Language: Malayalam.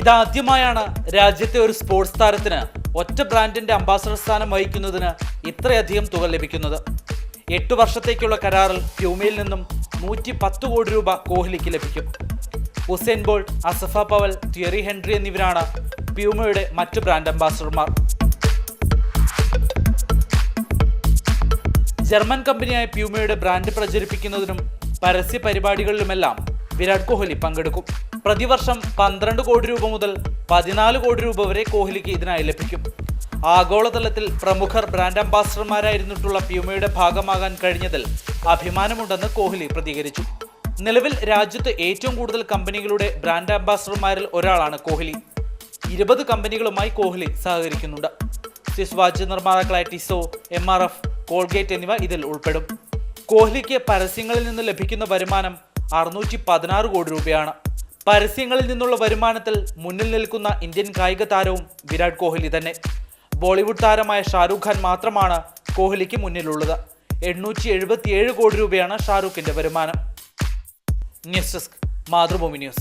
ഇതാദ്യമായാണ് രാജ്യത്തെ ഒരു സ്പോർട്സ് താരത്തിന് ഒറ്റ ബ്രാൻഡിന്റെ അംബാസഡർ സ്ഥാനം വഹിക്കുന്നതിന് ഇത്രയധികം തുക ലഭിക്കുന്നത്. 8 വർഷത്തേക്കുള്ള കരാറിൽ പ്യൂമയിൽ നിന്നും 110 കോടി രൂപ കോഹ്ലിക്ക് ലഭിക്കും. Usain bolt, അസഫ Powell, Thierry Henry എന്നിവരാണ് പ്യൂമയുടെ മറ്റു ബ്രാൻഡ് അംബാസഡർമാർ. ജർമ്മൻ കമ്പനിയായ പ്യൂമയുടെ ബ്രാൻഡ് പ്രചരിപ്പിക്കുന്നതിനും പരസ്യ പരിപാടികളിലുമെല്ലാം വിരാട് കോഹ്ലി പങ്കെടുക്കും. പ്രതിവർഷം 12 കോടി രൂപ മുതൽ 14 കോടി രൂപ വരെ കോഹ്ലിക്ക് ഇതിനായി ലഭിക്കും. ആഗോളതലത്തിൽ പ്രമുഖർ ബ്രാൻഡ് അംബാസഡർമാരായിരുന്നിട്ടുള്ള പ്യൂമയുടെ ഭാഗമാകാൻ കഴിഞ്ഞതിൽ അഭിമാനമുണ്ടെന്ന് കോഹ്ലി പ്രതികരിച്ചു. നിലവിൽ രാജ്യത്ത് ഏറ്റവും കൂടുതൽ കമ്പനികളുടെ ബ്രാൻഡ് അംബാസഡർമാരിൽ ഒരാളാണ് കോഹ്ലി. 20 കമ്പനികളുമായി കോഹ്ലി സഹകരിക്കുന്നുണ്ട്. സ്വിസ് വാച്ച് നിർമ്മാതാക്കളായ ടിസോ, MRF, കോൾഗേറ്റ് എന്നിവ ഇതിൽ ഉൾപ്പെടും. കോഹ്ലിക്ക് പരസ്യങ്ങളിൽ നിന്ന് ലഭിക്കുന്ന വരുമാനം 616 കോടി രൂപയാണ്. പരസ്യങ്ങളിൽ നിന്നുള്ള വരുമാനത്തിൽ മുന്നിൽ നിൽക്കുന്ന ഇന്ത്യൻ കായിക താരവും വിരാട് കോഹ്ലി തന്നെ. ബോളിവുഡ് താരമായ ഷാരൂഖ് ഖാൻ മാത്രമാണ് കോഹ്ലിക്ക് മുന്നിലുള്ളത്. 877 കോടി രൂപയാണ് ഷാരൂഖിന്റെ വരുമാനം. News desk, Mathrubhumi news.